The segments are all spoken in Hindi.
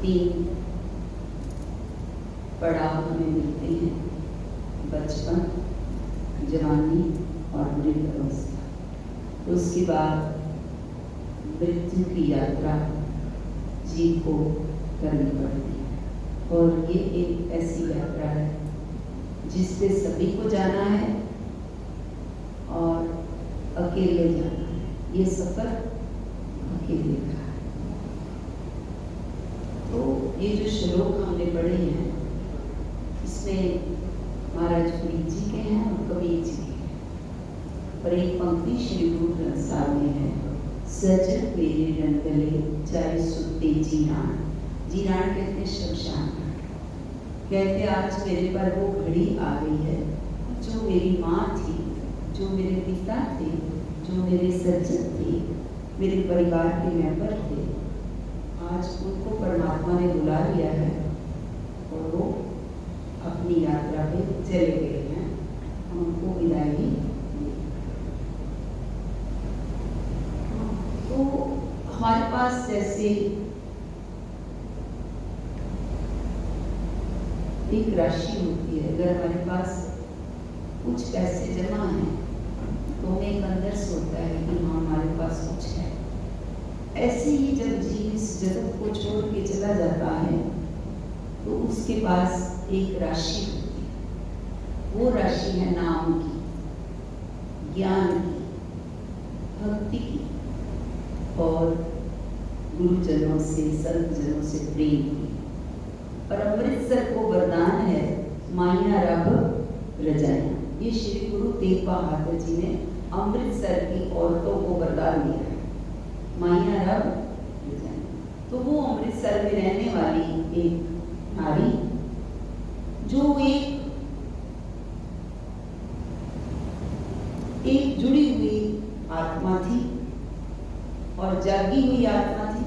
तीन पड़ाव हमें मिलते हैं, बचपन, जवानी और वृद्धावस्था। उसके बाद मृत्यु की यात्रा जीव को करनी पड़ती है और ये एक ऐसी यात्रा है जिस पे सभी को जाना है और अकेले जाना है। ये सफर अकेले का है। तो ये जो श्लोक हमने पढ़े हैं इसमें महाराज फरीद जी के हैं और कबीर जी के हैं। पर एक पंक्ति श्री गुरु ग्रंथ साहब में है, सजन मेरे रंगले चाहे सुते जीनान। जीनान कहते हैं शमशान। कहते आज मेरे पर वो घड़ी आ गई है जो मेरी माँ थी, जो मेरे पिता थे, जो मेरे सज्जन थे, मेरे परिवार के मेंबर थे, आज उनको परमात्मा ने बुला लिया है और वो अपनी यात्रा पे चले गए हैं। हम उनको विदाई तो हमारे पास जैसे एक राशि होती है, अगर हमारे पास कुछ पैसे जमा हैं तो हमें एक अंदर से होता है कि हाँ हमारे पास कुछ है। ऐसे ही जब जीव इस जगत को छोड़ के चला जाता है तो उसके पास एक राशि होती है। वो राशि है नाम की, ज्ञान की, भक्ति की और गुरुजनों से, संतजनों से प्रेम की। और अमृतसर को वरदान है माया रब रजाया। ये श्री गुरु तेग बहादुर जी ने अमृतसर की औरतों को वरदान दिया है, माया रब रजाया। तो वो अमृतसर में रहने वाली एक नारी जो एक जुड़ी हुई आत्मा थी और जागी हुई आत्मा थी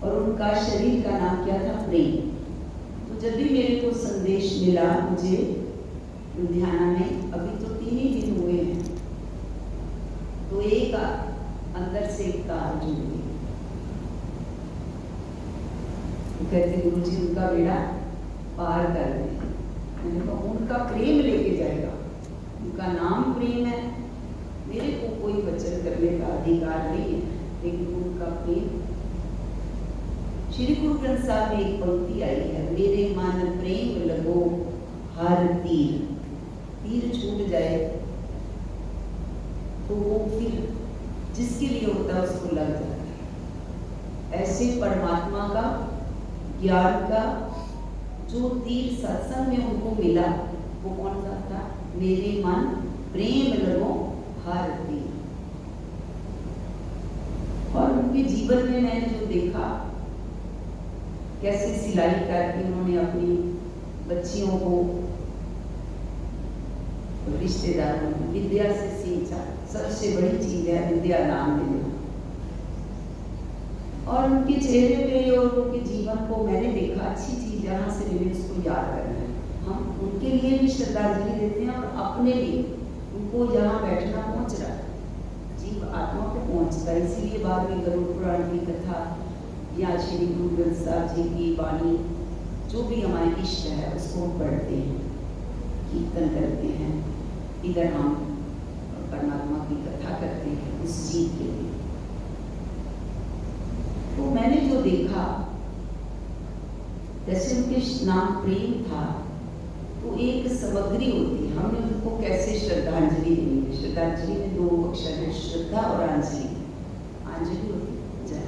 और उनका शरीर का नाम क्या था? प्रेम। तो जब भी मेरे को संदेश मिला, मुझे लुधियाना में अभी तो 3 ही दिन हुए हैं, तो एक अंदर से एक तार जुड़ गई। कहते गुरु जी उनका बेड़ा पार कर दे। मैंने कहा उनका प्रेम लेके जाएगा, उनका नाम प्रेम है, मेरे को कोई वचन करने का अधिकार नहीं है, लेकिन उनका प्रेम। श्री गुरु ग्रंथ साहब में एक पंक्ति आई है, मेरे मन प्रेम लगो हर तीर। तीर छूट जाए तो वो फिर जिसके लिए होता है उसको लग जाता है। ऐसे परमात्मा का, ज्ञान का जो तीर सत्संग में उनको मिला वो कौन सा था? मेरे मन प्रेम लगो हर तीर। और उनके जीवन में मैंने जो देखा, कैसे सिलाई करके उन्होंने अपनी बच्चियों को, रिश्तेदारों को विद्या से सींचा। सबसे बड़ी चीज है विद्या दान देना। और उनके चेहरे पे और उनके जीवन को मैंने देखा, अच्छी चीज यहाँ से मैंने उसको याद करना है। हम उनके लिए भी श्रद्धांजलि देते हैं और अपने लिए उनको यहाँ बैठना पहुँच रहा है, जीव आत्मा को पहुँचता है। इसीलिए बाद में गरुड़ पुराण की कथा या श्री गुरु ग्रंथ साहब जी की वाणी, जो भी हमारे इष्ट है उसको हम पढ़ते हैं, कीर्तन करते हैं। इधर हम परमात्मा की कथा करते हैं उस जीव के लिए। तो मैंने जो देखा, जैसे उनके नाम प्रेम था तो एक सामग्री होती है, हमने उनको कैसे श्रद्धांजलि देंगे। श्रद्धांजलि में 2 अक्षर है, श्रद्धा और अंजलि। अंजलि होती है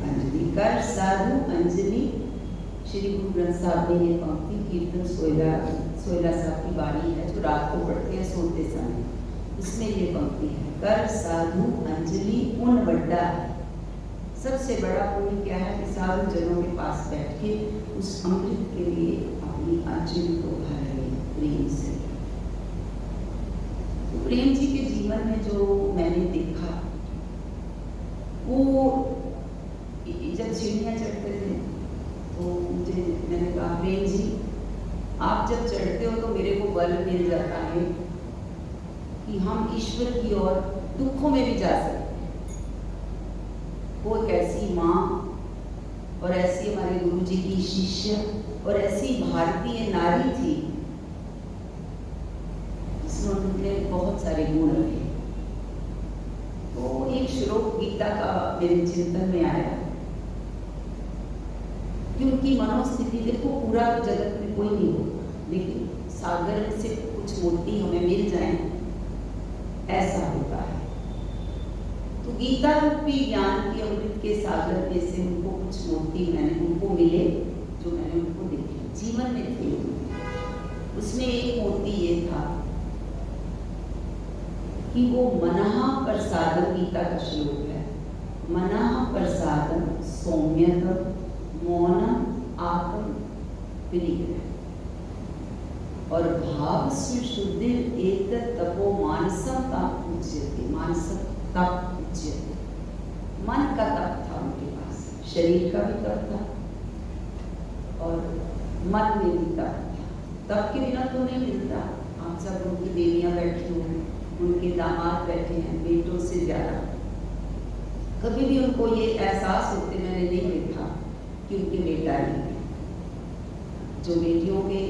अंजलि कर साधु अंजलि। श्री गुरु ग्रंथ साहब ने ये पंक्ति कीर्तन सोयला साहब की वाणी है जो रात को पढ़ते हैं सोते समय, इसमें ये पंक्ति है, कर साधु अंजलि पुण्य बड़ा है। सबसे बड़ा पुण्य क्या है कि साधु जनों के पास बैठ के उस अमृत के लिए अपनी अंजलि को भर रहे प्रेम से। तो प्रेम जी के जीवन में जो मैंने देखा, वो जब सीढ़ियाँ चढ़ते थे तो मैंने कहा प्रेम जी आप जब चढ़ते हो तो मेरे को बल मिल जाता है कि हम ईश्वर की ओर दुखों में भी जा सकते हैं। वो एक ऐसी माँ और ऐसी हमारे गुरु जी की शिष्य और ऐसी भारतीय नारी थी जिसमें बहुत सारे गुण रखे। तो एक श्लोक गीता का मेरे चिंतन में आया कि उनकी मनोस्थिति, देखो पूरा तो जगत में कोई नहीं होता, लेकिन सागर से कुछ मोती हमें मिल जाए ऐसा होता है। तो गीता रूपी ज्ञान की अमृत के सागर में से उनको कुछ मोती उनको मिले, जो मैंने उनको देखे जीवन में थे। उसमें एक मोती ये था कि वो मनः प्रसादम, गीता का श्लोक है, मनः प्रसादम सौम्यतम मौनम आत्म विनिग्रह और भाव शुद्धि एक तपो मानसता उच्यते, मानसता उच्यते। मन का तप था उनके पास, शरीर का भी तप था और मन में भी तप था। तप के बिना तो नहीं मिलता। आप सब उनकी देवियां बैठी हो, उनके दामाद बैठे हैं बेटों से ज्यादा। कभी भी उनको ये एहसास होते मैंने नहीं देखा कि उनके बेटा नहीं है। जो बेटियों के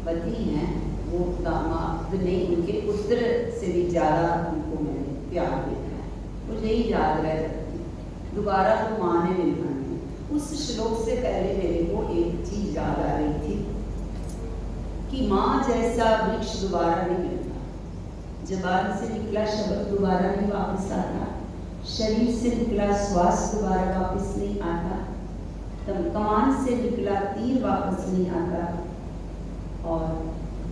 पति हैं वो दामाद नहीं, उनके पुत्र से भी ज्यादा उनको मैंने प्यार देखा है। मुझे यही याद रह जाती, दोबारा तो माँ ने मिलना नहीं। उस श्लोक से पहले मेरे को एक चीज याद आ रही थी कि माँ जैसा वृक्ष दोबारा नहीं मिलता। जबान से निकला शब्द दोबारा नहीं वापस आता, शरीर से निकला श्वास दोबारा वापस नहीं आता, कमान से निकला तीर वापस नहीं आता, और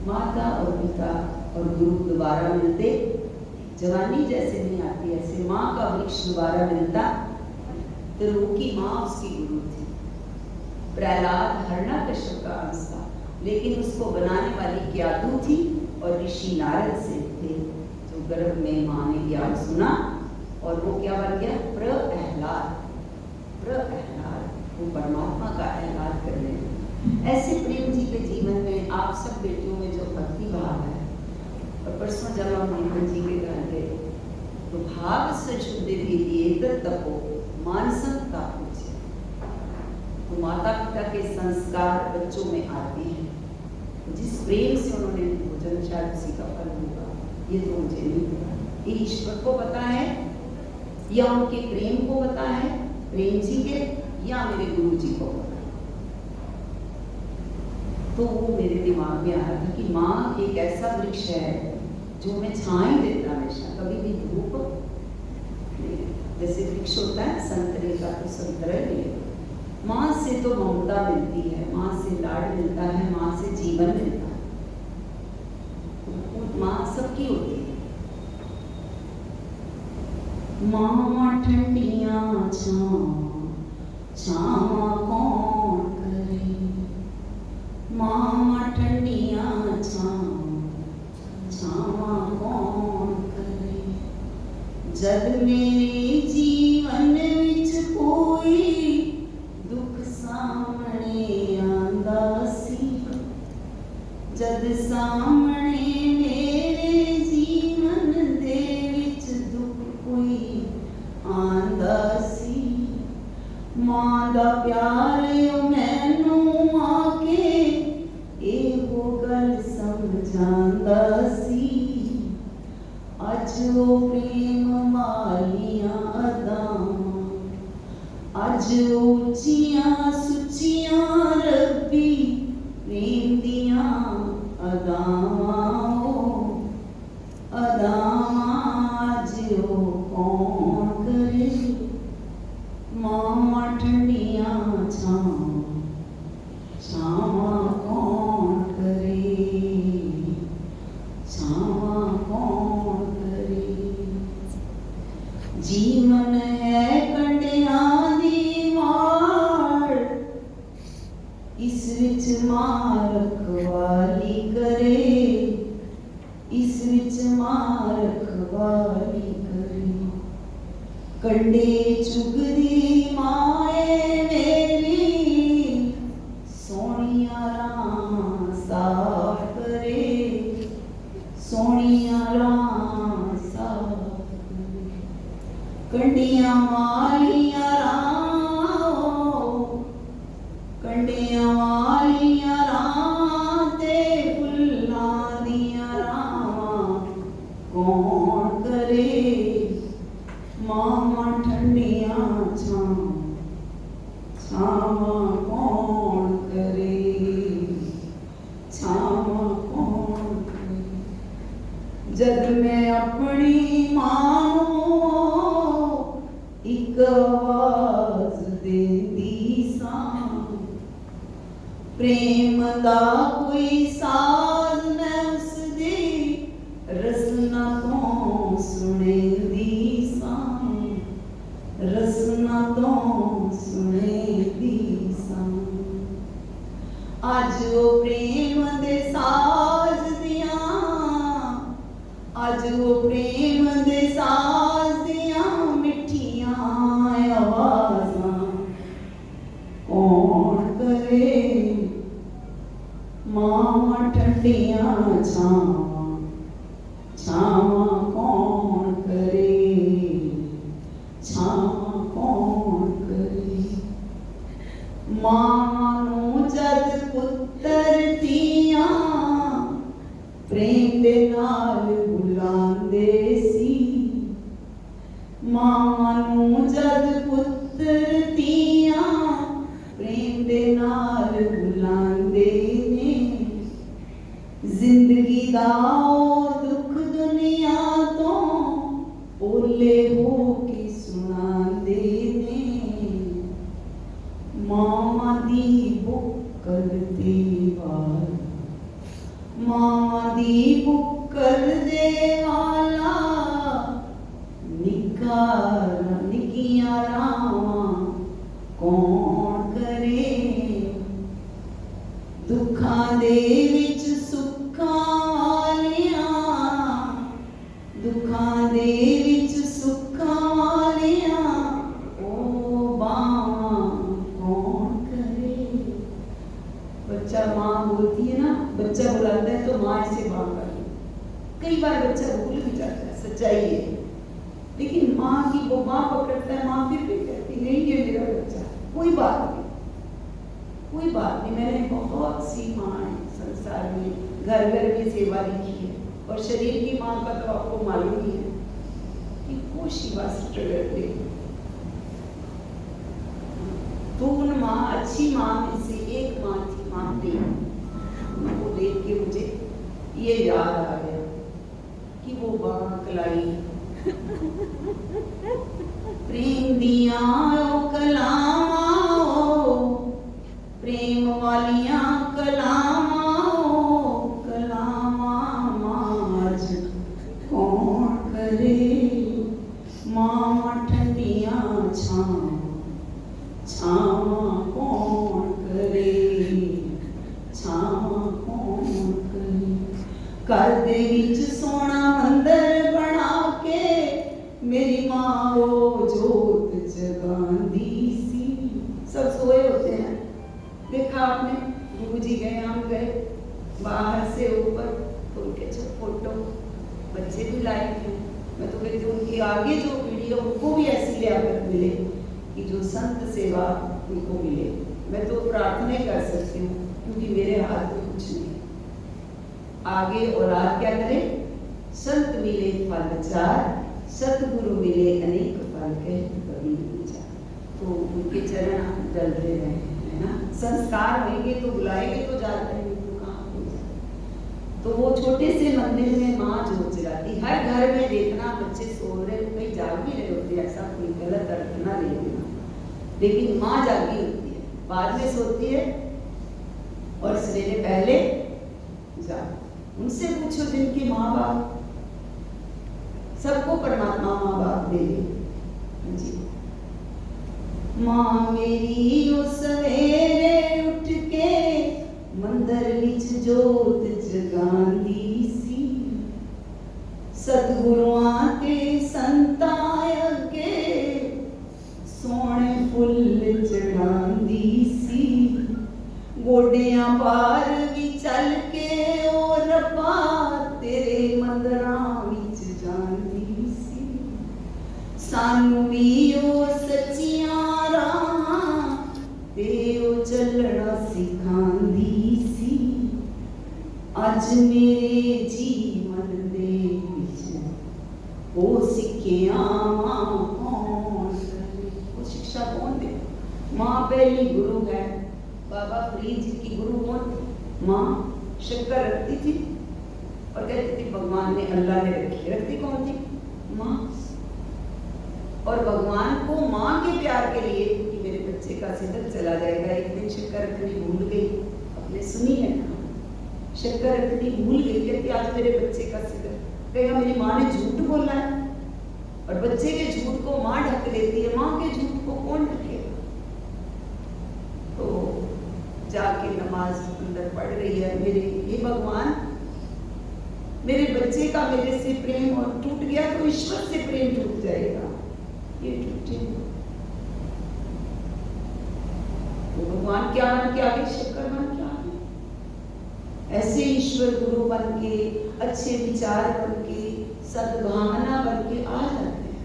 माता और पिता और गुरु दोबारा मिलते। जवानी जैसे नहीं आती, ऐसे माँ का वृक्ष दोबारा मिलता। तो रूह की माँ उसकी गुरु थी। प्रहलाद हिरण्यकश्यप का अंश था, लेकिन उसको बनाने वाली क्यादु थी और ऋषि नारद से थे, जो गर्भ में माँ ने ज्ञान सुना और वो क्या बन गया? प्रहलाद। प्रहलाद वो परमात्मा का एहलाद करने। ऐसे प्रेम जी के जीवन में आप सब बेटियों में जो भक्ति भाव है, और परसों जब हम नीमन जी के घर गए तो भाव से शुद्ध भी तपो मानसता पूछे। तो माता पिता के संस्कार बच्चों में आते हैं, तो जिस प्रेम से उन्होंने भोजन, शायद उसी का फल होगा, ये तो मुझे नहीं पता। ये ईश्वर को पता है या उनके प्रेम को पता है, प्रेम जी के, या मेरे गुरु जी को पता है। तो वो मेरे दिमाग में आ रहा था कि माँ एक ऐसा वृक्ष है जो हमें छाई देता हमेशा, कभी भी धूप नहीं। जैसे वृक्ष होता है संतरे का, तो संतरे मिले। माँ से तो ममता मिलती है, माँ से लाड मिलता है, माँ से जीवन मिलता है। माँ सबकी होती है। माँ ठंडियाँ छावा कौन करे, माँ ठंडियाँ छावा कौन करे। जद मेरे जीवन विच कोई दुख सामने आंदा सी, जद सामने मेरे जीवन दे विच दुख कोई आंदा सी, माँ दा प्यार मैनू आके एहो गल समझांदा सी। अज वो प्रेम वालियां अदावां, अज उच्चियां सुचियां रब्बी प्रेम दियां अदावां, अदावां अज ओ कौन करे। माँ ठंडियाँ छावा कौन करे, छावा कौन करे। जीवन है कंडियां दी वाड़, इस विच मां रखवाली करे। जद मैं अपनी मां एक आवाज देंदी सां, प्रेम दा कोई साज मैं उसदी रसना तो सुनेंदी सां, रसना तो सुनेंदी सां। अज वो प्रेम दे साज दियां, अज वो प्रेम दे साज दियां मिठियां आवाज़ां कौन करे, मां ठंडियां छावां छावां कौन करे, छावां कौन करे। मां नूं जद पुत्तर थियां प्रेम दे नाल बुलांदे सी, मां नूं जद पुत्तर थियां प्रेम दे नाल बुलांदे ने। जिंदगी दा दुख दुनिया तो ओले हो के सुनांदे ने। मां दी बुक्कल दे वाल, मां दी बुक्कल दे वाला निक्कियां रावां कौन करे। दुखां दे विच सुखां वालियां, दुखां दे विच सुखां वालियां ओ बावां कौन करे। बच्चा माँ बोलती है ना, बच्चा बुलाता है तो माँ इसे बात करती है। कई बार बच्चा भूल भी जाता है, सच्चाई है, लेकिन माँ की वो माँ पकड़ता है, माँ फिर भी कहती नहीं ये मेरा बच्चा, कोई बात नहीं, कोई बात नहीं। मैंने बहुत सी माँ संसार में घर घर में सेवा लिखी है, और शरीर की माँ का तो आपको मालूम ही है कि कुछ बस डरते। तो उन माँ, अच्छी माँ में से एक माँ थी, माँ प्रेम। उनको देख के मुझे ये याद आ गया कि वो बाँ कलाई प्रेम दिया कलामां, प्रेम वालियां कलामां, कलामां माज कौन करे। मां ठंडियां छावां छावां कौन करे, छावां कौन करे। घर दे विच सोना मंदिर बना के मेरी माँ वो जोत जगांदी सी। सब सोए होते हैं, देखा आपने, गुरुजी गए, हम गए बाहर से ऊपर, तो उनके फोटो बच्चे भी लाए थे। मैं तो कहती हूँ उनकी आगे जो पीढ़ी है उनको भी ऐसी लियाकत मिले कि जो संत सेवा उनको मिले। मैं तो प्रार्थना कर सकती हूँ, क्योंकि मेरे हाथ में कुछ नहीं। आगे औलाद क्या करे, संत मिले फल चार, सतगुरु मिले अनेक फल कहत कबीर विचार। तो उनके चरण डलते रहे, है ना। संस्कार होंगे तो बुलाएंगे तो जाते हैं, तो कहाँ हो जाते। तो वो छोटे से मंदिर में माँ जोत जगाती। हर घर में देखना बच्चे सो रहे, कई जाग भी रहे होते, ऐसा कोई गलत अर्थ ना ले लेना, लेकिन माँ जागी होती है, बाद में सोती है और सवेरे पहले जाग। उनसे पूछो जिनके माँ बाप, सबको परमात्मा माँ बाप दे जी। माँ मेरी ओ सवेरे उठ के मंदिर विच जोत जगांदी सी, सतगुरुआं ते संतां अगे सोने फुल चढ़ांदी सी। गोडियां पार भी चल के ओ रब्बा तेरे मंदिरां विच जांदी सी। सानू भी ओ सच्चियां राहां ते ओ चलना सिखांदी सी। अज मेरे जीवन दे विच ओ सिक्खियां कौन करे, ओ शिक्षा कौन दे। माँ पहली गुरु है। बाबा फरीद जी की गुरु कौन थी? माँ शक्कर रखती थी और कहती थी भगवान ने, अल्लाह ने रखी। रखती कौन थी? माँ। और भगवान को माँ के प्यार के लिए कि मेरे बच्चे का सिदक चला जाएगा। एक दिन शक्कर रखनी भूल गई, अपने सुनी है ना, शक्कर रखनी भूल गई, कहती आज मेरे बच्चे का सिदक, कहेगा मेरी माँ ने झूठ बोला है। और बच्चे के झूठ को माँ ढक लेती है, माँ के झूठ को कौन ढकेगा? तो जाके नमाज अंदर पढ़ रही है, मेरे ये भगवान, मेरे बच्चे का मेरे से प्रेम और टूट गया तो ईश्वर से प्रेम टूट जाएगा, ये टूटे। तो भगवान क्या बन के आगे? शक्कर बन के आगे। ऐसे ईश्वर गुरु बन के, अच्छे विचार बन के, सद्भावना बन के आ जाते हैं।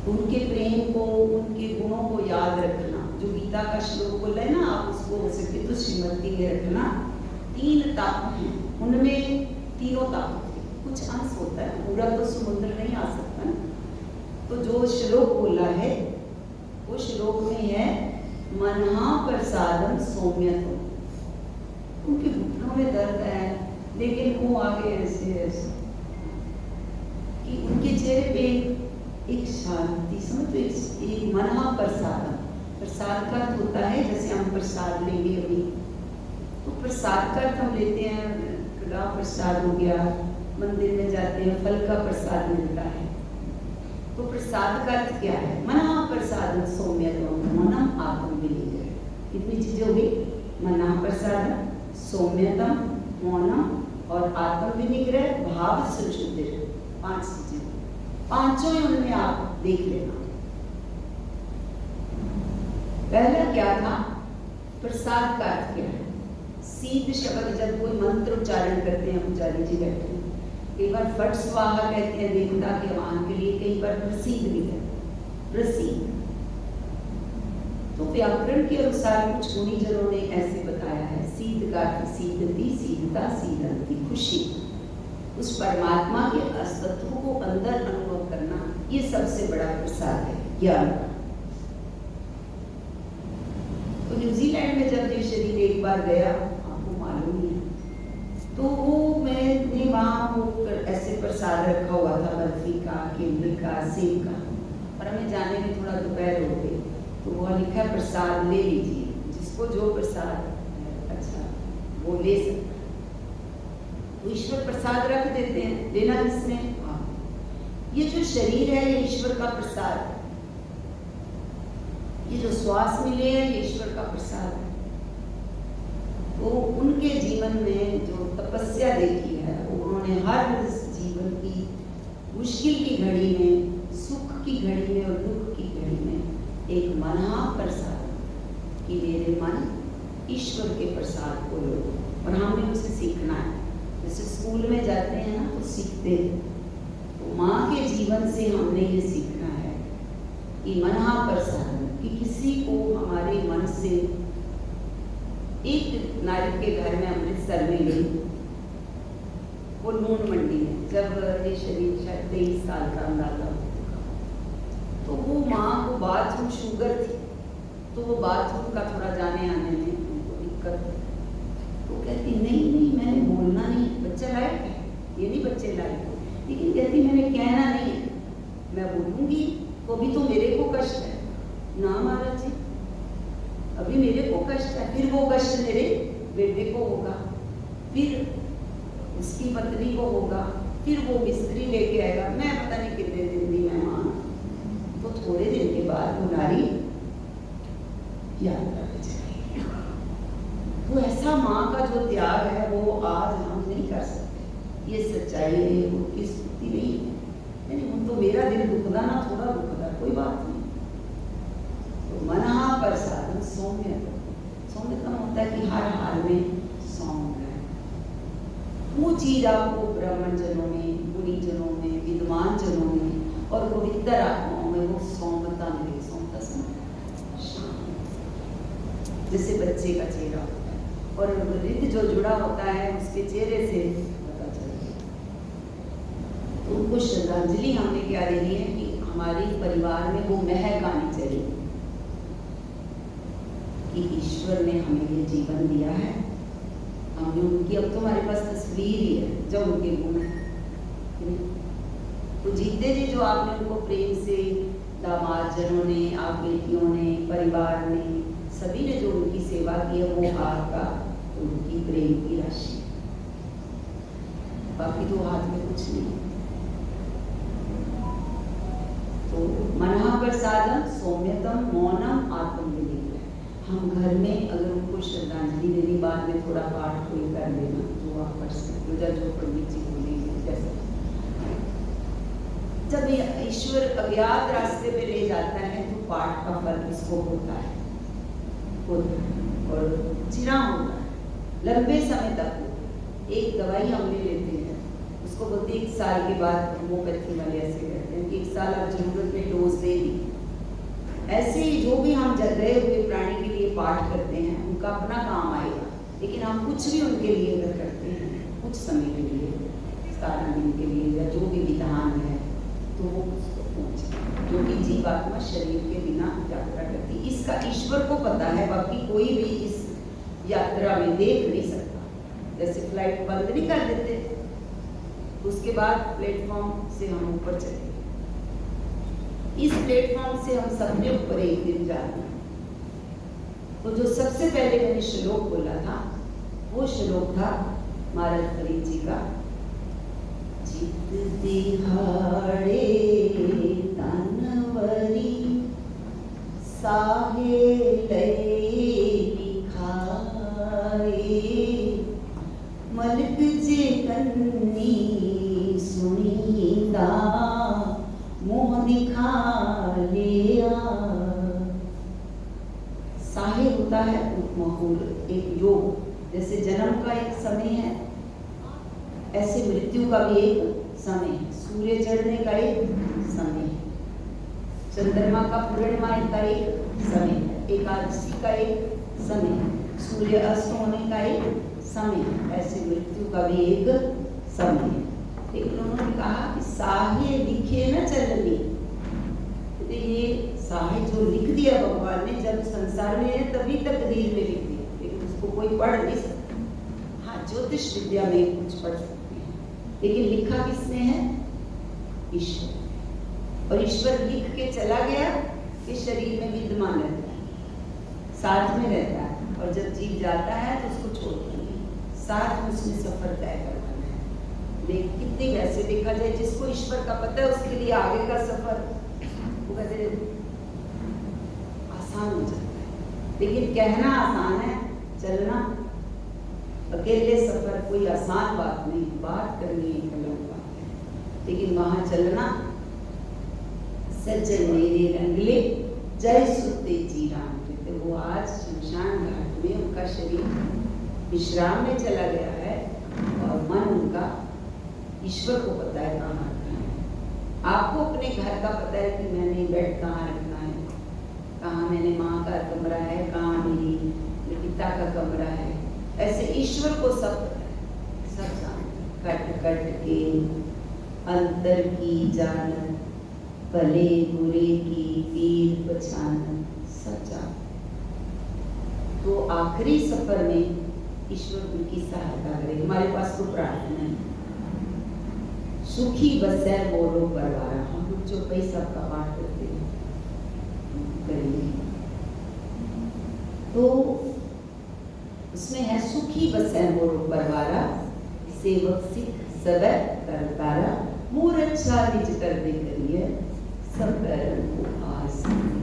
उनके प्रेम को, उनके गुणों को याद रखना। जो गीता का श्लोक बोला है ना, आप उसको हो सके तो श्रीमती में रखना। 3 ताप हैं, उनमें तीनों ताप थे। कुछ अंश होता है, पूरा तो समुद्र नहीं आ सकता ना। तो जो श्लोक बोला है वो श्लोक में है मनहा प्रसादम सौम्यत्वम। उनके घुटनों में दर्द है, लेकिन वो आगे ऐसे ऐसे कि उनके चेहरे पे एक शांति, समझो, एक मनहा प्रसादम। प्रसाद का अर्थ होता है, जैसे हम प्रसाद लेंगे अभी, तो प्रसाद का अर्थ हम लेते हैं, कड़ा प्रसाद हो गया, मंदिर में जाते हैं फल का प्रसाद मिलता है। तो प्रसाद का अर्थ क्या है? मना प्रसाद सौम्यत्वम मौनम आत्म विनिग्रह। कितनी चीजें हो गई? मना प्रसाद, सौम्यतम, मौनम और आत्म विनिग्रह, भाव संशुद्धि। 5 चीजें, पांचों ही उनमें आप देख लेना। पहला क्या था? प्रसाद का अर्थ क्या है? सीध शब्द, जब कोई मंत्र उच्चारण करते हैं, पुजारी जी बैठे हैं, कई बार फट स्वाहा कहते हैं देवता के वाहन के लिए, कई बार प्रसीद भी है, प्रसीद। तो व्याकरण के अनुसार कुछ गुणीजनों ने ऐसे बताया है, सीध का अर्थ सीधती, सीधता, सीधंती, खुशी। उस परमात्मा के अस्तित्व को अंदर अनुभव करना, ये सबसे बड़ा प्रसाद है, ज्ञान। तो न्यूजीलैंड में जब ये शरीर एक बार गया, आपको मालूम ही है, तो वो मैंने वहाँ वो ऐसे प्रसाद रखा हुआ था, बर्फी का, केले का, सेब का, और हमें जाने में थोड़ा दोपहर हो गई। तो वो लिखा है प्रसाद ले लीजिए, जिसको जो प्रसाद अच्छा वो ले सकता है। तो ईश्वर प्रसाद रख देते हैं, लेना किसने? हाँ, ये जो शरीर है ये ईश्वर का प्रसाद है, ये जो श्वास मिले हैं ये ईश्वर का प्रसाद है। तो उनके जीवन में जो तपस्या देखी है, उन्होंने हर जीवन की मुश्किल की घड़ी में, सुख की घड़ी में और दुख की घड़ी में एक मना प्रसाद कि मेरे मन ईश्वर के प्रसाद को लो। और हमें उसे सीखना है। जैसे स्कूल में जाते हैं ना तो सीखते हैं, तो माँ के जीवन से हमने ये सीखना है कि मना प्रसाद, कि किसी को हमारे मन से। एक नारी के घर में अमृतसर में गई, वो नून मंडी में, जब ये शरीर शायद 23 साल का अंदाजा, तो वो माँ को बाथरूम, शुगर थी, तो वो बाथरूम का थोड़ा जाने आने में उनको दिक्कत है। तो कहती नहीं मैंने बोलना नहीं, बच्चा लायक है, ये नहीं बच्चे लायक हो, लेकिन कहती मैंने कहना नहीं है, मैं बोलूँगी तो भी तो मेरे को कष्ट है ना महाराज जी, अभी मेरे को कष्ट है, फिर वो कष्ट मेरे बेटे को होगा, फिर उसकी पत्नी को होगा, फिर वो मिस्त्री लेके आएगा, मैं पता नहीं कितने दिन भी मेहमान। तो थोड़े दिन के बाद वो नारी यात्रा पे चली। तो ऐसा माँ का जो त्याग है वो आज हम नहीं कर सकते, ये सच्चाई है, वो की स्तुति नहीं है। नहीं तो मेरा दिल दुखदा ना, थोड़ा दुखदा, कोई बात नहीं। तो मना प्रसाद सौम्यतम, सौम्यतम होता है कि हर हाल में सौम्य है। वो चीज आपको ब्राह्मण जनों में, गुणी जनों में, विद्वान जनों में और पवित्र आत्माओं में वो सौम्यता मिले। सौम्यता जैसे बच्चे का चेहरा होता है और वृद्ध जो जुड़ा होता है उसके चेहरे से पता चलता है। तो उनको श्रद्धांजलि हमने क्या देनी है कि हमारे परिवार में वो महक आनी चाहिए कि ईश्वर ने हमें ये जीवन दिया है, हम हमने उनकी, अब तो हमारे पास तस्वीर ही है जब उनके गुण है। तो जीते जी जो आपने उनको प्रेम से, दामाद जनों ने, आप बेटियों ने, परिवार ने, सभी ने जो उनकी सेवा की है, वो आपका उनकी प्रेम की राशि। बाकी तो हाथ में कुछ नहीं। तो मनः प्रसादम सौम्यतम मौनम आत्मविनिग्रह। हम घर में अगर उनको श्रद्धांजलि देनी, बाद में थोड़ा पाठ कोई कर लेना जो आप कर सकते हो, जो पंडित जी बोलेंगे जैसे। जब ईश्वर अज्ञात रास्ते पे ले जाता है तो पाठ का फल इसको होता है और चिराग होता है, लंबे समय तक होता है। एक दवाई हम ले लेते हैं, उसको बोलते 1 साल के बाद, होम्योपैथी वाले ऐसे कहते हैं कि 1 साल आप जरूरत में डोज दे दी। ऐसे ही जो भी हम गए हुए प्राणी के लिए पाठ करते हैं, उनका अपना काम आएगा, लेकिन हम कुछ भी उनके लिए अगर करते हैं कुछ समय के लिए, 17 दिन के लिए या जो भी विधान है, तो वो उसको पहुँचे, क्योंकि जीवात्मा शरीर के बिना यात्रा करती। इसका ईश्वर को पता है, बाकी कोई भी इस यात्रा में देख नहीं सकता। जैसे फ्लाइट बंद नहीं कर देते, उसके बाद प्लेटफॉर्म से हम ऊपर चले, इस प्लेटफॉर्म से हम सबने ऊपर एक दिन जाना। तो जो सबसे पहले मैंने श्लोक बोला था, वो श्लोक था महाराज फरीद जी का, चित दिहाड़े तनवरी साहे लय लिखाए, मलक जे कन्नी सुनीदा मोह दिखा लिया। साहे होता है उपमहूल, एक योग। जैसे जन्म का एक समय है, ऐसे मृत्यु का भी एक समय है। सूर्य चढ़ने का एक समय है, चंद्रमा का पूर्णिमा का एक समय है, एकादशी का एक समय है, सूर्य अस्त होने का एक समय है। ऐसे मृत्यु का भी एक समय है। लेकिन उन्होंने कहा कि साहे लिखे न चलनी। तो ये साहे जो लिख दिया भगवान ने, जब संसार में है तभी तकदीर में लिख दिया, लेकिन उसको कोई पढ़ नहीं सकता। हाँ, ज्योतिष विद्या में कुछ पढ़ सकते हैं, लेकिन लिखा किसने है? ईश्वर। और ईश्वर लिख के चला गया कि शरीर में विद्यमान रहता है, साथ में रहता है, और जब जीव जाता है तो उसको छोड़ता नहीं, साथ में उसने सफर तय करना है। लेकिन कितनी वैसे देखा जाए, जिसको ईश्वर का पता है उसके लिए आगे का सफर वो कहते आसान हो जाता है। लेकिन कहना आसान है, चलना अकेले सफर कोई आसान बात नहीं। बात करनी एक अलग बात है, लेकिन वहां चलना। सज्जन मेरे रंगले जय सुते जी राम कहते, वो आज शमशान घाट में उनका शरीर विश्राम में चला गया है, और मन उनका ईश्वर को पता है कहाँ रखना है। आपको अपने घर का पता है कि मैंने बेड कहाँ रखना है, कहाँ मैंने माँ का कमरा है, कहाँ मेरी पिता का कमरा है। ऐसे ईश्वर को सब पता है, सब जानता है। कट कट के अंतर की जानत, भले बुरे की पीर पहचानत, सब जानता। तो आखिरी सफर में ईश्वर उनकी सहायता करे। हमारे पास तो प्रार्थना है, सुखी बसै बोलो परवारा। हम लोग जो कई सबका पाठ करते हैं करेंगे, तो उसमें है सुखी बसै बोलो परवारा, सेवक सिख सब करतारा, मूर अच्छा निज कर दे करिए सब करन को आस।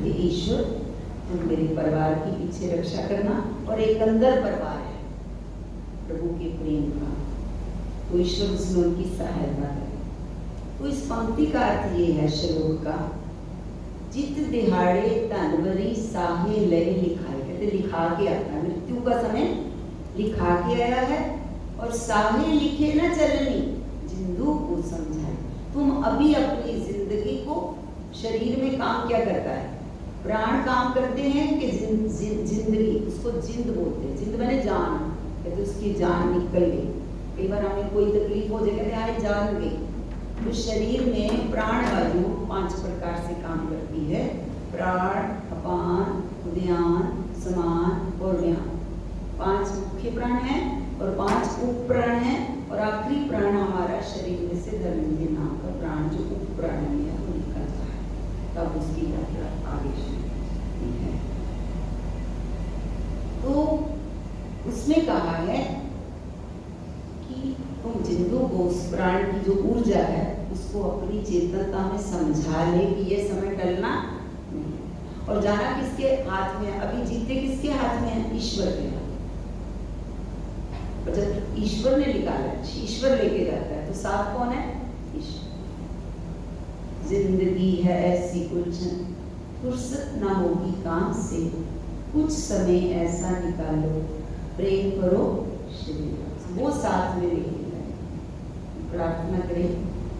ये ईश्वर तुम मेरे परिवार की पीछे रक्षा करना। और एक अंदर परिवार है प्रभु के प्रेम का, तो ईश्वर उसमें उनकी सहायता करे। तो इस पंक्ति का अर्थ ये है श्लोक का, जित दिहाड़े तनवरी साहे लय लिखाए। कहते लिखा के आता है, मृत्यु का समय लिखा के आया है। और साहे लिखे न चलनी, जिंदू को समझाए। तुम अभी अपनी जिंदगी को, शरीर में काम क्या करता है? प्राण काम करते हैं कि जिंदगी, उसको जिंद बोलते हैं। जिंद मैंने जान, कहते उसकी जान निकल गई। कई बार हमें कोई तकलीफ हो जाए, कहते हाय जान गई। तो शरीर में प्राण वायु 5 प्रकार से काम करती है। प्राण, अपान, उदयान, समान और व्यान, 5 मुख्य मुख्य प्राण हैं और 5 उप प्राण हैं, और आखिरी प्राण हमारा शरीर में से धर्मेंद्र नाम का प्राण जो उप प्राण है वो निकलता है, तब उसकी यात्रा आगे शुरू है। तो उसने कहा है कि तुम जिंदू को उस प्राण की जो ऊर्जा है उसको अपनी चेतनता में समझा ले कि ये समय टलना नहीं है। और जाना किसके हाथ में है? अभी जीते किसके हाथ में है? ईश्वर के हाथ। और जब ईश्वर ने निकाला, ईश्वर लेके जाता है, तो साथ कौन है? ईश्वर। जिंदगी है ऐसी उलझन, फुर्सत ना होगी काम से, कुछ समय ऐसा निकालो, प्रेम करो श्री, वो साथ में लेके जाए। प्रार्थना करें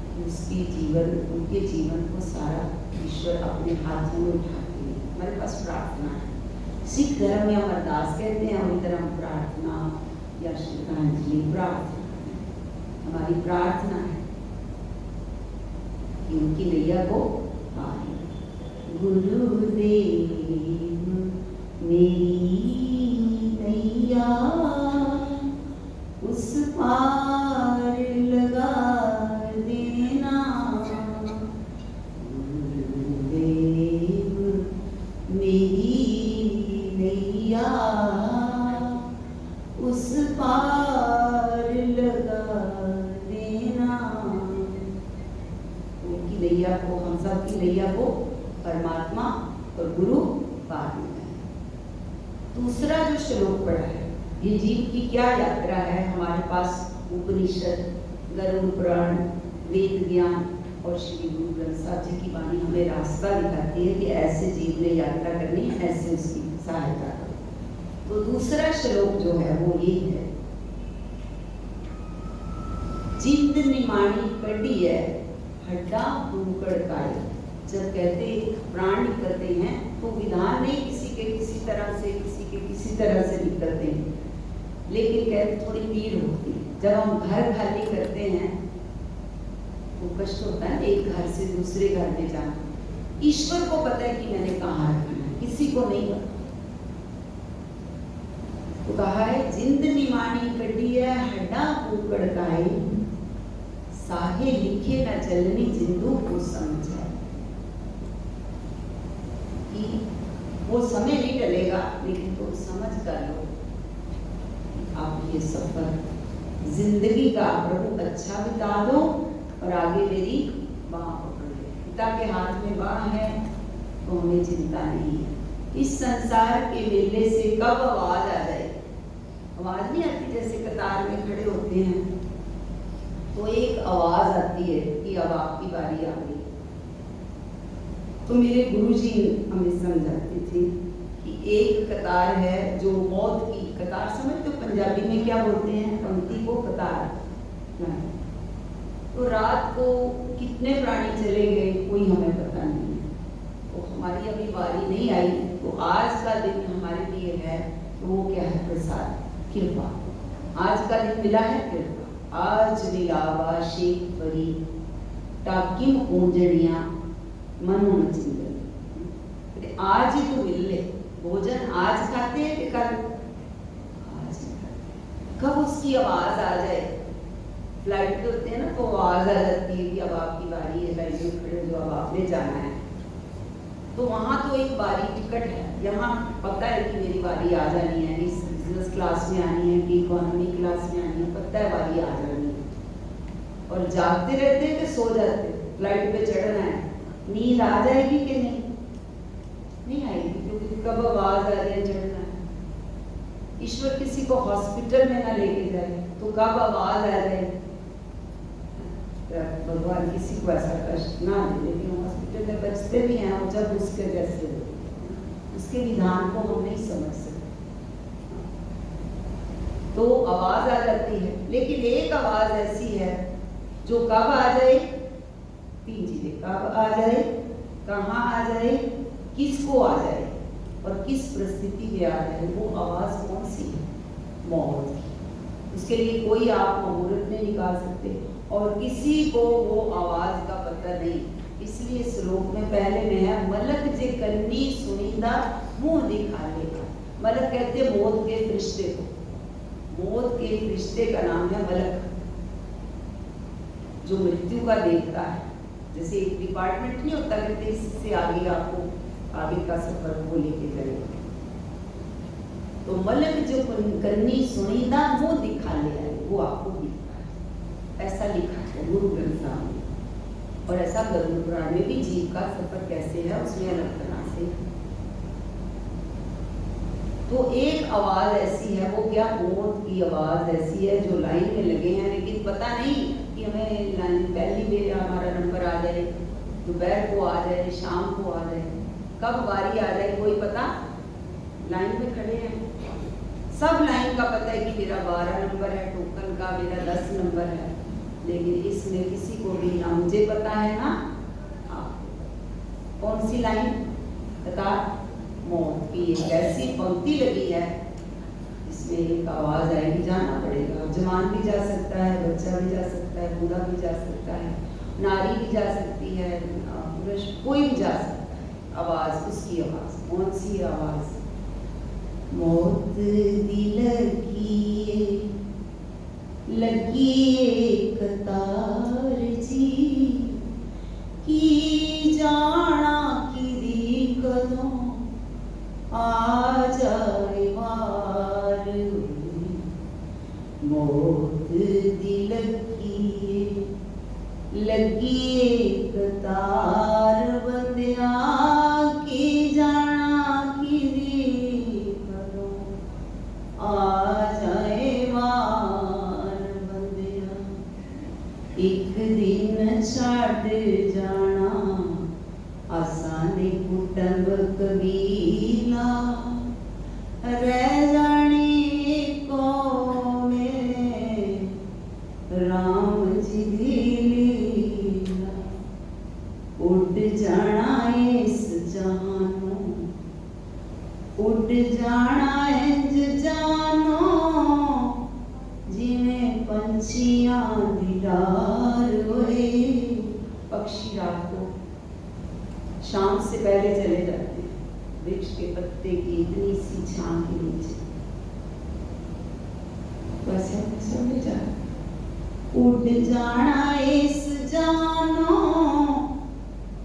कि उसकी जीवन, उनके जीवन को सारा ईश्वर अपने हाथों में उठाते हैं। हमारे पास प्रार्थना है, सिख धर्म में हम अरदास कहते हैं और इधर हम प्रार्थना या श्रद्धांजलि प्रार्थना, हमारी प्रार्थना है कि उनकी नैया को पार। गुरुदेव मेरी नैया उस पार लगा देना, गुरुदेव मेरी नैया उस पार लगा देना। उनकी नैया को, हम सब की नैया को परमात्मा और गुरु पार में। दूसरा जो श्लोक पढ़ा है, ये जीव की क्या यात्रा है। हमारे पास उपनिषद, गरुड़ पुराण, वेद ज्ञान और श्री गुरु ग्रंथ साहब जी की वाणी हमें रास्ता दिखाती है कि ऐसे जीव ने यात्रा करनी है, ऐसे उसकी सहायता करो। तो दूसरा श्लोक जो है वो ये है, जिंद निमाणी कड़ी है हड्डा भूकड़ काई। जब कहते प्राण निकलते हैं तो विधान नहीं किसी के किसी तरह से, किसी के किसी तरह से निकलते हैं, लेकिन कहते थोड़ी पीड़ होती है। जब हम घर खाली करते हैं तो कष्ट होता है एक घर से दूसरे घर में जाना। ईश्वर को पता है कि मैंने कहाँ रखना है, किसी को नहीं पता। तो कहा है जिंद निमानी कड़ी है हड्डा भूकड़ काई, साहे लिखे न चलनी जिंदू को समझाए। कि वो समय नहीं टलेगा, लेकिन तुम समझ कर लो आप ये सफर जिंदगी का प्रभु अच्छा बिता दो और आगे मेरी बाह पकड़ ले। पिता के हाथ में बाह है तो हमें चिंता नहीं है। इस संसार के मेले से कब आवाज आ जाए, आवाज नहीं आती, जैसे कतार में खड़े होते हैं तो एक आवाज आती है कि अब आपकी बारी आ गई। तो मेरे गुरुजी हमें समझाते थे कि एक कतार है जो मौत की कतार, समझते हो पंजाबी में क्या बोलते हैं, पंक्ति को कतार। तो रात को कितने प्राणी चले गए कोई हमें पता नहीं है। तो हमारी अभी बारी नहीं आई, तो आज का दिन हमारे लिए है, तो वो क्या है? प्रसाद, कृपा। आज का दिन मिला है कृपा। आज मिलावा शेख परी टाकिम ऊंजड़ियां मनु मचिंदर। आज ही तो मिल ले, भोजन आज खाते हैं कि कल? आज कब उसकी आवाज आ जाए। फ्लाइट पे होते हैं ना तो आवाज आ जाती है कि अब आपकी बारी है, लाइन में खड़े जो अब आपने जाना है। तो वहां तो एक बारी टिकट है, यहाँ पता है कि मेरी बारी आ जानी है, इस बिजनेस क्लास में आनी है कि इकोनॉमी क्लास में आनी है, पता है बारी आ जानी है। और जागते रहते हैं कि सो जाते हैं। फ्लाइट पे चढ़ना है, नींद आ जाएगी कि नहीं? नहीं आएगी, क्योंकि कब आवाज आ रही है चढ़ना है। ईश्वर किसी को हॉस्पिटल में ना लेके जाए तो कब आवाज आ जाए। भगवान किसी को ऐसा कष्ट ना दे, लेकिन हॉस्पिटल में बचते भी हैं और जब उसके जैसे उसके विधान को हम नहीं समझ सकते तो आवाज आ जाती है। लेकिन एक आवाज ऐसी है जो कब आ जाए, 3 चीजें, कब आ जाए, कहाँ आ जाए, किसको आ जाए और किस परिस्थिति में आ जाए। वो आवाज कौन सी है? मौत की। उसके लिए कोई आप मुहूर्त नहीं निकाल सकते और किसी को वो आवाज का पता नहीं। इसलिए श्लोक में पहले में है मलक जे कन्नी सुनिंदा मुंह दिखा लेगा। मलक कहते हैं मौत के फरिश्ते को। मौत के रिश्ते का नाम है मलक, जो मृत्यु का देखता है। जैसे एक डिपार्टमेंट नहीं होता कहते इससे आगे आपको आगे का सफर वो लेके जाएगा, तो मलक जो करनी सुनीदा वो दिखा ले आए, वो आपको दिखता है। ऐसा लिखा है गुरु ग्रंथ साहब में, और ऐसा गरुड़ पुराण में भी जीव का सफर कैसे है उसमें अलग तरह से। तो एक आवाज ऐसी है, वो क्या मौत की आवाज ऐसी है जो लाइन में लगे हैं, लेकिन पता नहीं कि हमें लाइन पहली बेर हमारा नंबर आ जाए, दोपहर को आ जाए, शाम को आ जाए, कब बारी आ जाए कोई पता। लाइन में खड़े हैं, सब लाइन का पता है कि मेरा 12 नंबर है टोकन का, मेरा 10 नंबर है, लेकिन इसमें किसी को भी ना मुझे पता है ना आपको। कौन सी लाइन बता? मौत की एक ऐसी पंक्ति लगी है इसमें एक आवाज आएगी, जाना पड़ेगा। जवान भी जा सकता है, बच्चा भी जा सकता है, बूढ़ा भी जा सकता है, नारी भी जा सकती है, पुरुष कोई भी जा सकता है। आवाज, उसकी आवाज, कौन सी आवाज? मौत दी लगी एक तार जी, की जाना की दी कदों आ जाए वार। मौत दी लगी एक तार बंदिया, की जाना की दी कदों आ जाए वार बंदिया। एक दिन छड़ जाना आसानी कुटुंब कबीला, रह जानी को में राम जी दी लीला। उड़ जाना इस जानो, उड़ जाना इंज जानो, जिमें पंछियां दीदार होए। पक्षी रात को शाम से पहले चले जाते हैं वृक्ष के पत्ते की इतनी सी छां के नीचे, वैसे समझ जा। उड़ जाना इस जानो,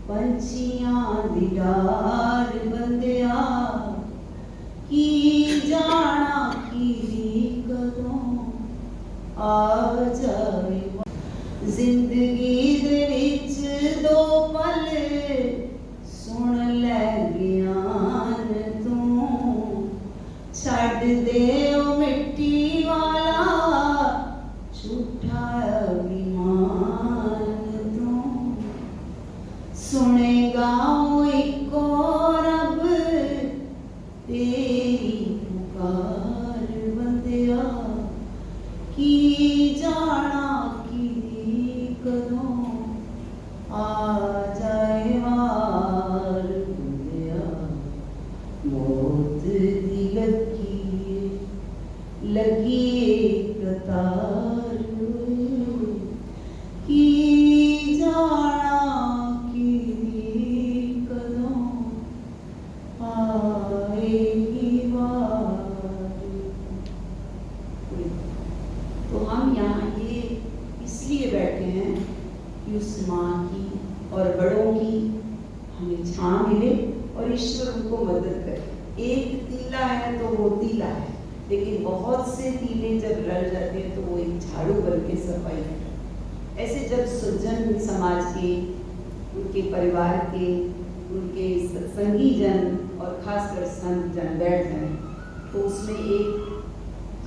पंछियां दीदार बंदिया, की जाना की कदों आ जाए। जिंदगी दे विच दो पल सुन लै ज्ञान तू, छड़ दे ओ मिट्टी वाला झूठा अभिमान तू। सुनेगा ओ इको रब तेरी पुकार बंदिया, की जाना की कदों आ जाए वार बंदिया। मौत दी लगी एक तार, की जाना की कदों आएगी वार। तो हम यहाँ ये इसलिए बैठे हैं कि उस माँ की और बड़ों की हमें छां मिले और ईश्वर उनको मदद करे। एक तीला है तो वो तीला है, लेकिन बहुत से तीले जब रल जाते हैं तो वो एक झाड़ू बन के सफाई है। ऐसे जब सज्जन समाज के, उनके परिवार के, उनके सत्संगी जन और खासकर संत जन बैठ जाए तो उसमें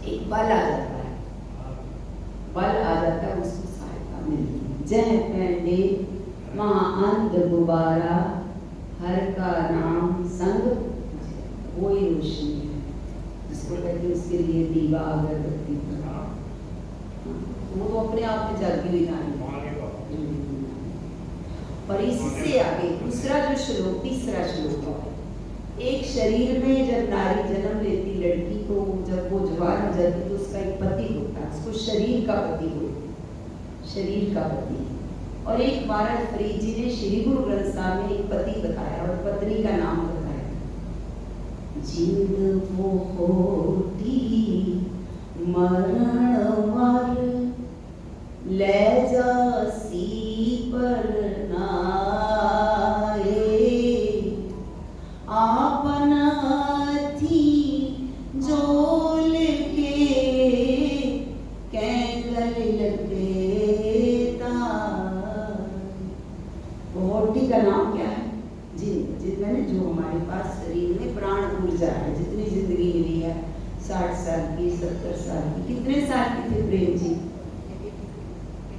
एक बल आ जाता है, बल आ जाता है, उसको सहायता मिलती है। जय पैंडे महाअंत गुबारा, हर का नाम संग वही रोशनी है, जिसको कहते हैं उसके लिए दीवा अगरबत्ती वो तो अपने आप में जागी हुई जानी। और इससे आगे दूसरा जो श्लोक, तीसरा श्लोक है, एक शरीर में जब नारी जन्म लेती लड़की को, जब वो जवान हो जाती तो उसका एक पति होता है, उसको शरीर का पति होता है, शरीर का पति। और एक बार फरीद जी ने श्री गुरु ग्रंथ साहब में एक पति बताया और पत्नी का नाम बताया। जिंद वो होती मरण वर ले जासी पर नाए, आपना थी जोल के कैंगल लगेता। बॉडी का नाम क्या है? जिनमें जो हमारे पास शरीर में प्राण ऊर्जा है, जितनी जिंदगी मिली है, 60 साल की, 70 साल की, कितने साल की थे प्रेम जी?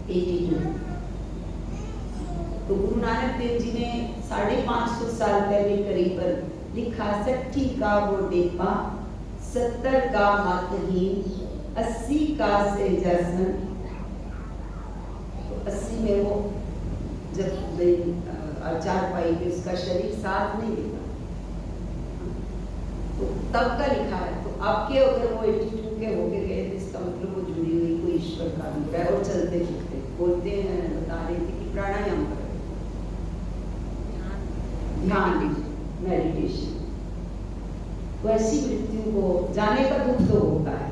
82। तो गुरु नानक देव जी ने 550 साल पहले करीब पर लिखा, 60 का वो डेपा, 70 का मतहीन, 80 का से जैसन। तो 80 में वो जब चार पाई के उसका शरीर साथ नहीं देता, तो तब का लिखा है। तो आपके अगर वो 82 के होके गए तो इसका मतलब वो जुड़ी हुई कोई ईश्वर का रूप है। और चलते फिरते बोलते हैं, बता रहे थे कि प्राणायाम करें, ध्यान दीजिए, मेडिटेशन। तो ऐसी मृत्यु को जाने का दुख तो होता है।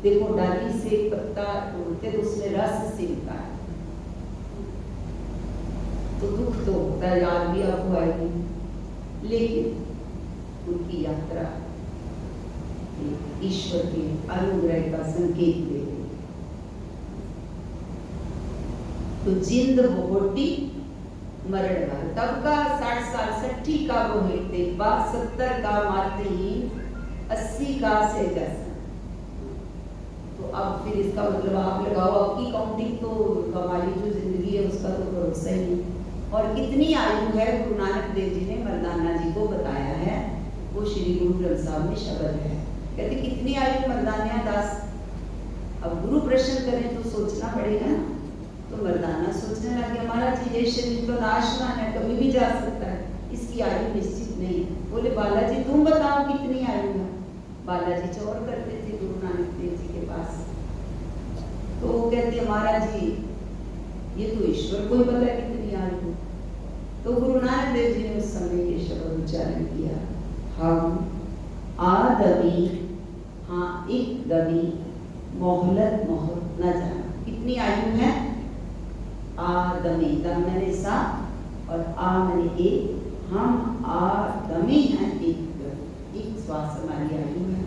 देखो डाली से एक पत्ता तोड़ते तो उसमें रस सिमटा है, तो दुख तो होता है, याद भी आपको आएगी। लेकिन उनकी यात्रा ईश्वर के अनुग्रह का संकेत दे रही। तो जिंद बहुटी मरण वाला, तब का 60 साल, 60 का वो हेते, 70 का मातहीन, 80 का से जैसा। तो अब फिर इसका मतलब आप लगाओ, आपकी काउंटिंग तो हमारी जो जिंदगी है उसका तो भरोसा ही नहीं। और कितनी आयु है, गुरु नानक देव जी ने मर्दाना जी को बताया है, वो श्री गुरु ग्रंथ साहब में शब्द है। कहते कितनी आयु मर्दाना दास। अब गुरु प्रश्न करें तो सोचना पड़ेगा ना। तो मर्दाना सोचने लगे, महाराज जी ये शरीर तो नाशवान है, कभी भी जा सकता है, इसकी आयु निश्चित नहीं है। बोले बालाजी तुम बताओ कितनी आयु है। बालाजी चौर करते थे गुरु नानक देव जी के पास। तो वो कहते महाराज जी ये तो ईश्वर को ही पता है कितनी आयु। तो गुरु नानक देव जी ने उस समय के शब्द उच्चारण किया, हम आदमी, हाँ एक दमी, मोहलत मोहर न जाना। कितनी आयु है? आदमी, दम मैंने सा और आ मैंने एक, हम आदमी हैं, एक श्वास हमारी आयु है।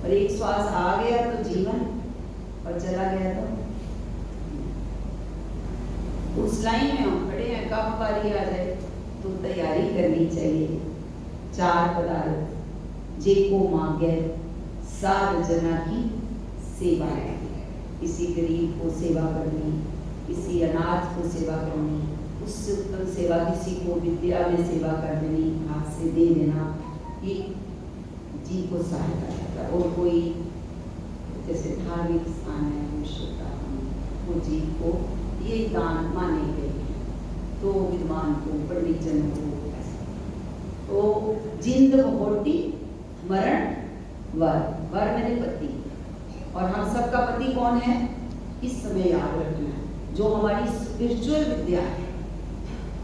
और एक श्वास आ गया तो जीवन, और चला गया तो उस लाइन में हम खड़े हैं, कब बारी आ जाए तो तैयारी करनी चाहिए। 4 पदार्थ जेको मांगे साध जना की सेवा है। किसी गरीब को सेवा करनी, किसी अनाथ को सेवा करनी, उससे उत्तम सेवा किसी को विद्या में सेवा कर देनी, हाथ से दे देना, ये जीव को सहायता करता है। और कोई जैसे धार्मिक स्थान है, वो जीव को ये दान माने गए, तो विद्वान को, पंडित जन को। तो जिंद बहुटी मरण वर, वर मेरे पति। और हम सबका पति कौन है? इस समय याद रखना है, जो हमारी स्पिरिचुअल विद्या है,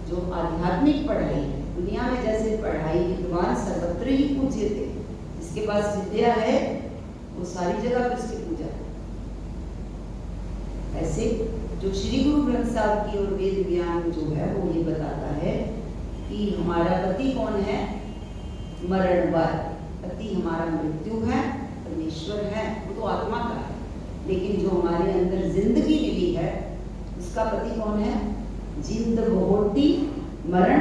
जो आध्यात्मिक पढ़ाई है। दुनिया में जैसे पढ़ाई विद्वान सर्वत्र ही पूज्य थे, जिसके पास विद्या है वो सारी जगह पर उसकी पूजा है। ऐसे जो श्री गुरु ग्रंथ साहब की और वेद ज्ञान जो है वो ये बताता है कि हमारा पति कौन है? मरण वर। पति हमारा मृत्यु है, परमेश्वर है, वो तो आत्मा का है। लेकिन जो हमारे अंदर जिंदगी मिली है उसका पति कौन है? जिंद बहुटी मरण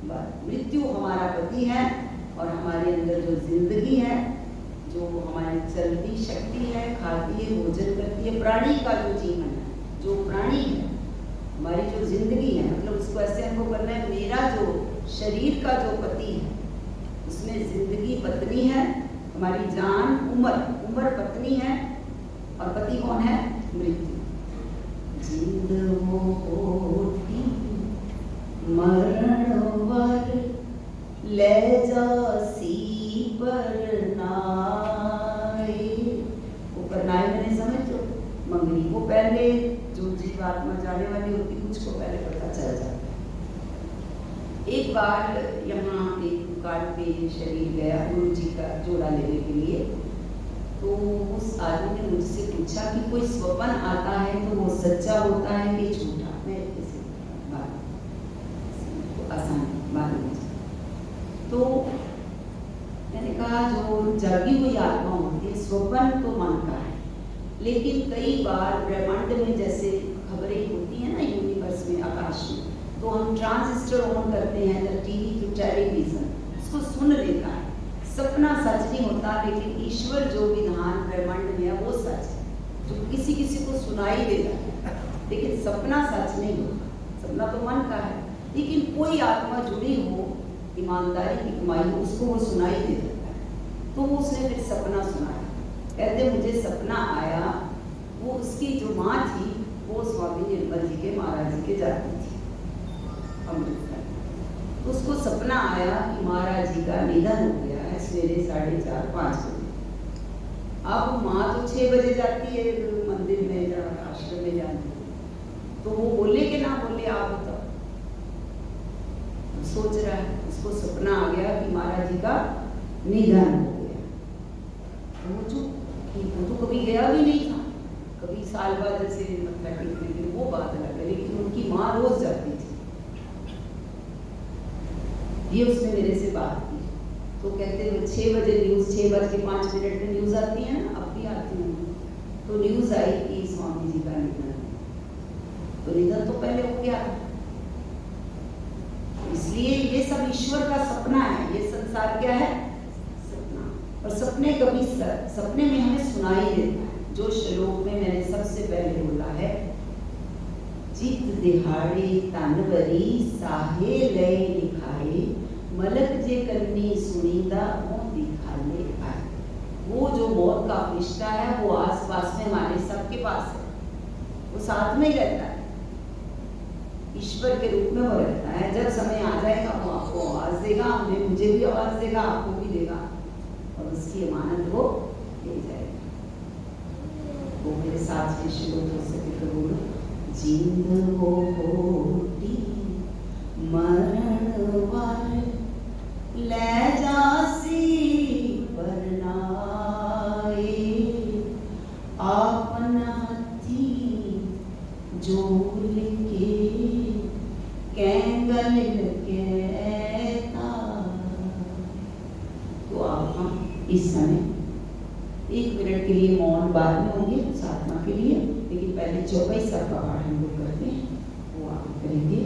वर। मृत्यु हमारा पति है, और हमारे अंदर जो जिंदगी है, जो हमारी चलती शक्ति है, खाती है, भोजन करती है, प्राणी का जो जीवन है, जो प्राणी है, हमारी जो जिंदगी है, मतलब उसको ऐसे हमको करना है, मेरा जो शरीर का जो पति है उसमें जिंदगी पत्नी है, हमारी जान उम्र पत्नी है, और पति कौन है? मृत्यु। जिंद मोटी मरण वर ले जासी पर नाई। वो पर नाई मैंने समझो मंगनी, वो पहले जो जीवात्मा जाने वाली होती है उसको पहले पता चल जाता है। एक बार यहाँ एक दुकान पे शरीर गया गुरु जी का जोड़ा लेने के लिए, तो उस आदमी ने मुझसे पूछा कि कोई स्वप्न आता है तो वो सच्चा होता है कि झूठा। मैं इसे बात तो आसान बात नहीं। तो मैंने कहा जो जागी हुई आत्मा होती है, स्वप्न तो मन का है, लेकिन कई बार ब्रह्मांड में जैसे खबरें होती हैं ना, यूनिवर्स में, आकाश में, तो हम ट्रांजिस्टर ऑन करते हैं, द टीवी टू टेलीविजन, उसको सुन लेता है। सपना सच नहीं होता, लेकिन ईश्वर जो विधान ब्रह्मांड में है वो सच है, जो किसी किसी को सुनाई देता है, लेकिन सपना सच नहीं होता। सपना तो मन का है, लेकिन कोई आत्मा जुड़ी हो, ईमानदारी की कमाई हो, उसको वो सुनाई दे देता है। तो वो उसने फिर सपना सुनाया, कहते मुझे सपना आया, वो उसकी जो माँ थी वो स्वामी निर्मल जी के, महाराज जी के जाती थी अमृतसर। तो उसको सपना आया कि महाराज जी का निधन हो गया है सवेरे 4:30-5 बजे। अब माँ तो 6 बजे जाती है मंदिर में या आश्रम में जाती है, तो वो बोले कि ना बोले आप बताओ। सोच रहा है, उसको सपना आ गया कि महाराज जी का निधन हो गया। तो वो चुप, वो तो कभी गया भी नहीं था, कभी साल बाद जैसे मत्था टेकने के लिए वो बात अलग है, लेकिन उनकी माँ रोज जाती थी। ये उसने मेरे से बात की। तो कहते हैं 6 बजे न्यूज़, 6:05 में न्यूज़ आती है ना, अब भी आती है, तो न्यूज़ आई कि स्वामी जी का निधन। तो निधन तो पहले हो गया था, इसलिए ये सब ईश्वर का सपना है। ये संसार क्या है? सपना। और सपने कभी सपने में हमें सुनाई देता है। जो श्लोक में मैंने सबसे पहले बोला है, चित दिहाड़े तानवरी साहे लय लिखाए, मलक जे कन्नी सुनीदा मोह दिखाले आए। वो जो मौत का फरिश्ता है वो आस पास में हमारे सबके पास है, वो साथ में ही रहता है, ईश्वर के रूप में वो रहता है। जब समय आ जाएगा वो आपको आवाज देगा, हमें मुझे भी आवाज देगा, आपको भी देगा, और उसकी अमानत वो ले जाएगा। वो मेरे साथ शुरू हो सके तो बोलो, जिंद वो होती मरण वार ले जासी परनाए, आपन हथी जोल के कैंगल कहता। तो आप हम इस समय 1 मिनट के लिए मौन बाद में होंगे उस आत्मा के लिए, लेकिन पहले चौपाई सा का पाठ हम लोग करते हैं, वो आप करेंगे।